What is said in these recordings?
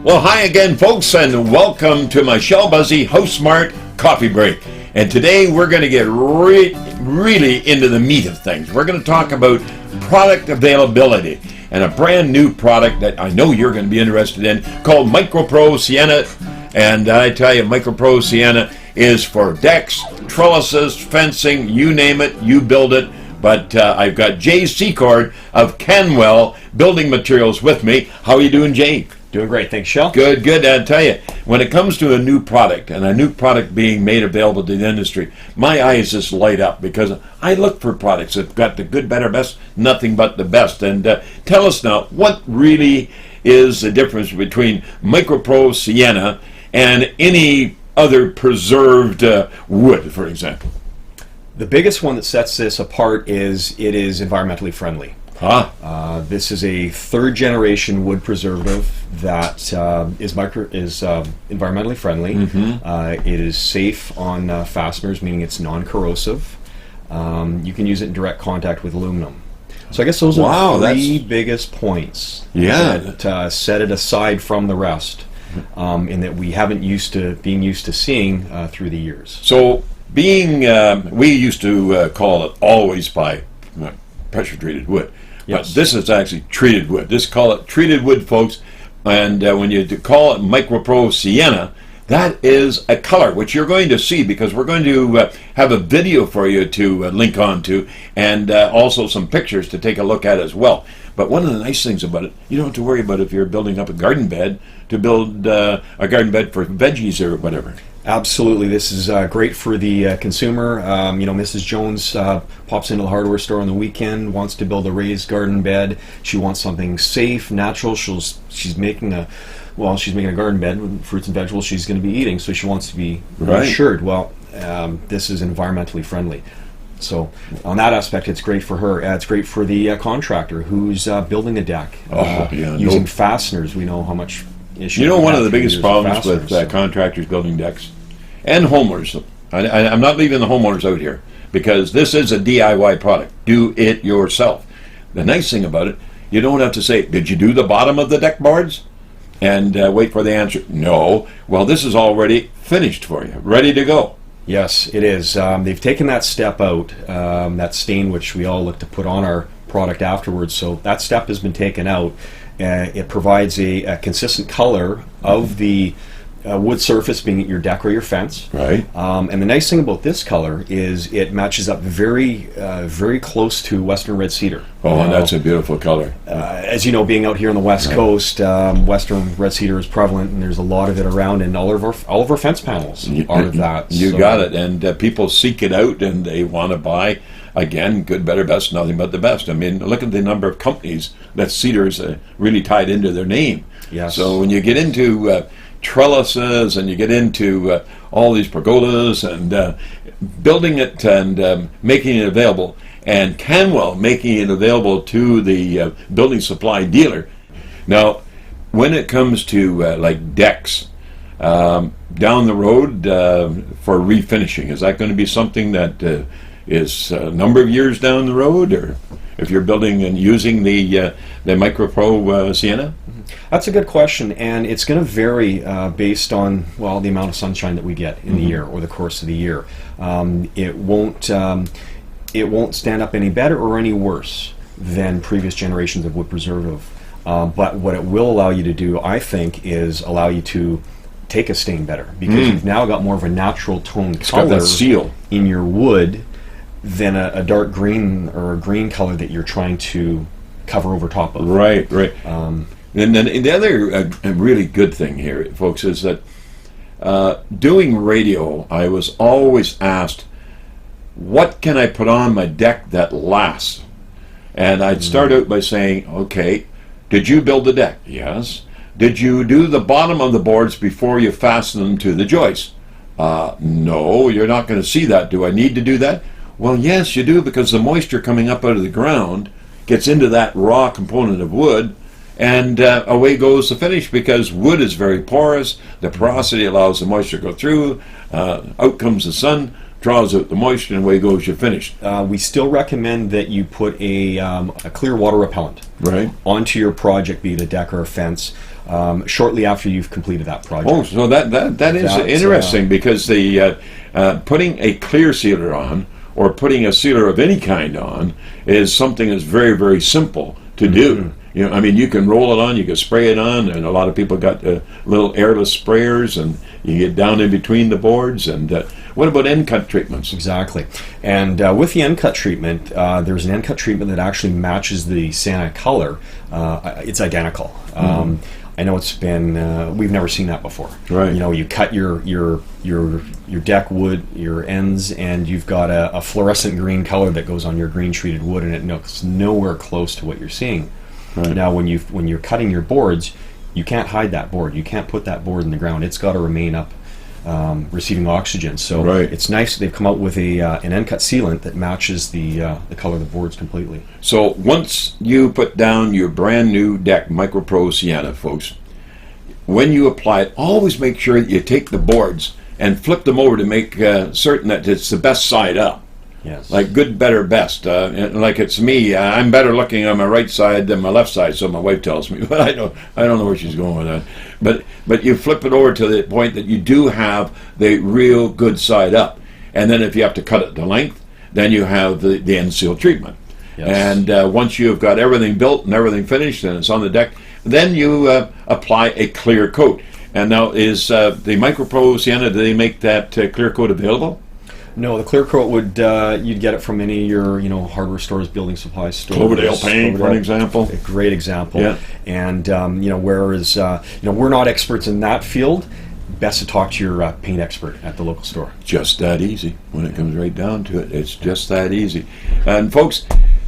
Well, hi again, folks, and welcome to my Shell Buzzy House Smart Coffee Break. And today we're going to get really into the meat of things. We're going to talk about product availability and a brand new product that I know you're going to be interested in called MicroPro Sienna. And I tell you, MicroPro Sienna is for decks, trellises, fencing, you name it, you build it. But I've got Jay Secord of CanWel Building Materials with me. How are you doing, Jay? Doing great, thanks, Shell. Good. I tell you, when it comes to a new product and a new product being made available to the industry, my eyes just light up because I look for products that got the good, better, best, nothing but the best. And tell us now, what really is the difference between MicroPro Sienna and any other preserved wood, for example? The biggest one that sets this apart is it is environmentally friendly. This is a third generation wood preservative that is environmentally friendly. Mm-hmm. It is safe on fasteners, meaning it's non-corrosive. You can use it in direct contact with aluminum. So I guess those are the three biggest points that set it aside from the rest, in that we haven't used to seeing through the years. So we used to call it always by pressure treated wood. Yes. But this is actually treated wood. Just call it treated wood, folks. And when you call it MicroPro Sienna, that is a color, which you're going to see because we're going to have a video for you to link on to, and also some pictures to take a look at as well. But one of the nice things about it, you don't have to worry about if you're building up a garden bed to build a garden bed for veggies or whatever. Absolutely, this is great for the consumer. Mrs. Jones pops into the hardware store on the weekend, wants to build a raised garden bed. She wants something safe, natural. She's making a garden bed with fruits and vegetables she's going to be eating, so she wants to be assured. Well, this is environmentally friendly. So on that aspect, it's great for her. It's great for the contractor who's building a deck. Using fasteners, we know how much issue. You know, one of the biggest problems with contractors building decks and homeowners, I'm not leaving the homeowners out here because this is a DIY product. Do it yourself. The nice thing about it, you don't have to say, did you do the bottom of the deck boards? And wait for the answer. No. Well, this is already finished for you, ready to go. Yes, it is. They've taken that step out, that stain which we all look to put on our product afterwards. So that step has been taken out. It provides a consistent color of the wood surface, being it your deck or your fence. Right. And the nice thing about this color is it matches up very close to Western red cedar. Oh, and that's a beautiful color. As you know, being out here on the West Coast, Western red cedar is prevalent, and there's a lot of it around, and all of our fence panels are that. You got it, and people seek it out, and they want to buy. Again, good, better, best, nothing but the best. I mean, look at the number of companies that cedar's really tied into their name. Yes. So when you get into trellises and you get into all these pergolas and building it and making it available, and CanWel making it available to the building supply dealer. Now, when it comes to like decks, down the road for refinishing, is that going to be something that is a number of years down the road, or if you're building and using the MicroPro Sienna? That's a good question, and it's going to vary based on the amount of sunshine that we get in the year or the course of the year. It won't stand up any better or any worse than previous generations of wood preservative. But what it will allow you to do, I think, is allow you to take a stain better because you've now got more of a natural tone color in your wood than a dark green or a green color that you're trying to cover over top of. Right. And then the other really good thing here, folks, is that doing radio, I was always asked, what can I put on my deck that lasts? And I'd start out by saying, okay, did you build the deck? Yes. Did you do the bottom of the boards before you fasten them to the joists? No, you're not going to see that. Do I need to do that? Well, yes, you do, because the moisture coming up out of the ground gets into that raw component of wood, and away goes the finish, because wood is very porous. The porosity allows the moisture to go through. Out comes the sun, draws out the moisture, and away goes, you're finished. We still recommend that you put a clear water repellent onto your project, be it a deck or a fence, shortly after you've completed that project. Oh, so that is interesting, because the putting a clear sealer on, or putting a sealer of any kind on, is something that's very, very simple to do. You know, I mean, you can roll it on, you can spray it on, and a lot of people got little airless sprayers, and you get down in between the boards. And what about end cut treatments? Exactly. And with the end cut treatment, there's an end cut treatment that actually matches the Sienna color. It's identical. I know it's been we've never seen that before. Right. You know, you cut your deck wood, your ends, and you've got a fluorescent green color that goes on your green treated wood, and it looks nowhere close to what you're seeing. Right. Now, when you're cutting your boards, you can't hide that board. You can't put that board in the ground. It's got to remain up, receiving oxygen. So it's nice that they've come out with an end cut sealant that matches the color of the boards completely. So once you put down your brand new deck, MicroPro Sienna, folks, when you apply it, always make sure that you take the boards and flip them over to make certain that it's the best side up. Yes. Like good, better, best. Like it's me. I'm better looking on my right side than my left side, so my wife tells me. But I don't know where she's going with that. But you flip it over to the point that you do have the real good side up, and then if you have to cut it to length, then you have the end seal treatment. Yes. And once you've got everything built and everything finished and it's on the deck, then you apply a clear coat. And now is the MicroPro Sienna, do they make that clear coat available? No, the clear coat would you'd get it from any of your hardware stores, building supply stores. Cloverdale Paint, for an example. A great example. Yeah. And whereas we're not experts in that field, best to talk to your paint expert at the local store. Just that easy. When it comes right down to it, it's just that easy. And folks,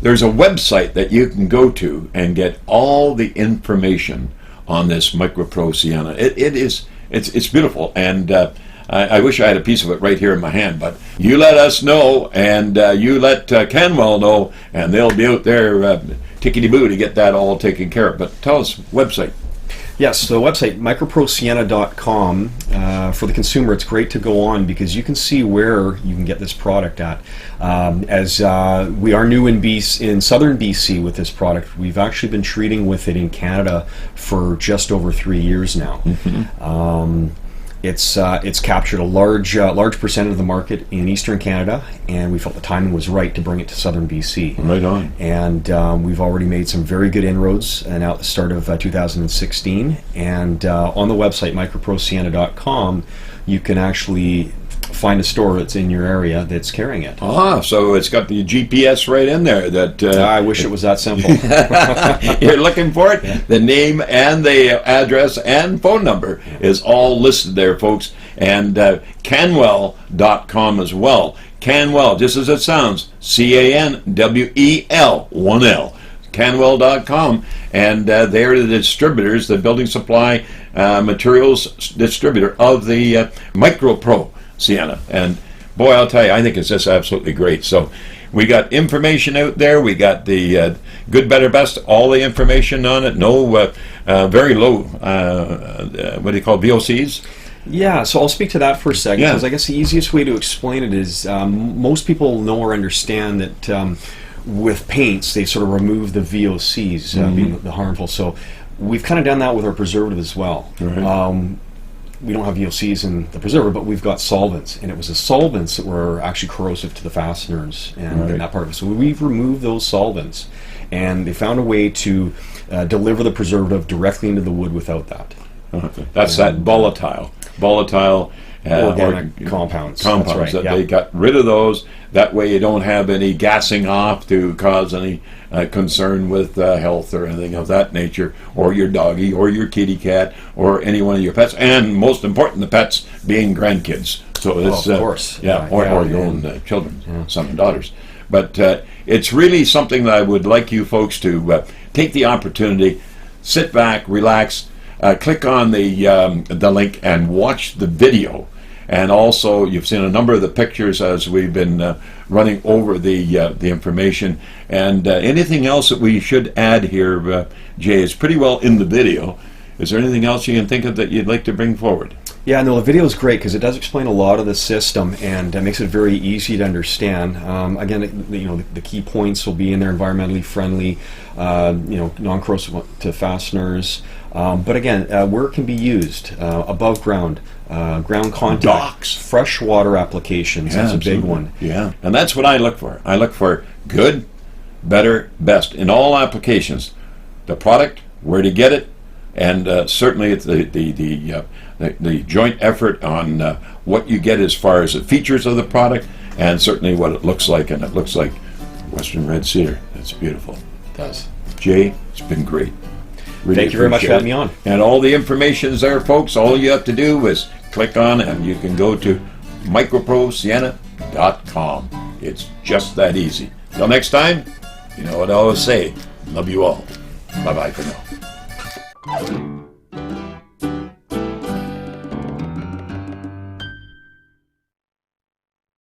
there's a website that you can go to and get all the information on this MicroPro Sienna. It's beautiful, and I wish I had a piece of it right here in my hand, but you let us know, and you let CanWel know, and they'll be out there tickety-boo to get that all taken care of. But tell us, website. Yes, the website, microprosienna.com. For the consumer, it's great to go on because you can see where you can get this product at. As we are new in southern BC with this product, we've actually been treating with it in Canada for just over 3 years now. It's captured a large percent of the market in Eastern Canada, and we felt the timing was right to bring it to Southern BC. Right on. And we've already made some very good inroads, and out at the start of 2016. And on the website microprosienna.com, you can actually find a store that's in your area that's carrying it. So it's got the GPS right in there. That I wish it was that simple. You're looking for it. Yeah. The name and the address and phone number is all listed there, folks. And CanWel.com as well. CanWel, just as it sounds, CanWel, 1L. CanWel.com, and they're the distributors, the building supply materials distributor of the MicroPro Sienna. And boy, I'll tell you, I think it's just absolutely great. So we got information out there. We got the good, better, best, all the information on it. No very low, what do you call VOCs? Yeah, so I'll speak to that for a second, because I guess the easiest way to explain it is most people know or understand that with paints, they sort of remove the VOCs, being the harmful. So we've kind of done that with our preservative as well. Right. We don't have VOCs in the preservative, but we've got solvents, and it was the solvents that were actually corrosive to the fasteners and that part of it. So we've removed those solvents, and they found a way to deliver the preservative directly into the wood without that. That's that volatile organic compounds. That's right, they got rid of those. That way you don't have any gassing off to cause any concern with health or anything of that nature, or your doggy or your kitty cat or any one of your pets, and most important, the pets being grandkids. So it's of course, or your own children, sons and daughters. But it's really something that I would like you folks to take the opportunity, sit back, relax, click on the link and watch the video. And also, you've seen a number of the pictures as we've been running over the information. And anything else that we should add here, Jay, is pretty well in the video. Is there anything else you can think of that you'd like to bring forward? Yeah, no, the video is great because it does explain a lot of the system and makes it very easy to understand. Again, the key points will be in there: environmentally friendly, non-corrosive to fasteners. But again, where it can be used, above ground, ground contact, docks, freshwater applications. Yeah, that's a absolutely. big one. Yeah, and that's what I look for. I look for good, better, best in all applications. The product, where to get it, and certainly it's the joint effort on what you get as far as the features of the product, and certainly what it looks like. And it looks like Western red cedar. It's beautiful. It does. Jay, it's been great. Really Thank you very much for having me on. And all the information is there, folks. All you have to do is click on, and you can go to MicroProSienna.com. It's just that easy. Till next time, you know what I always say. Love you all. Bye-bye for now.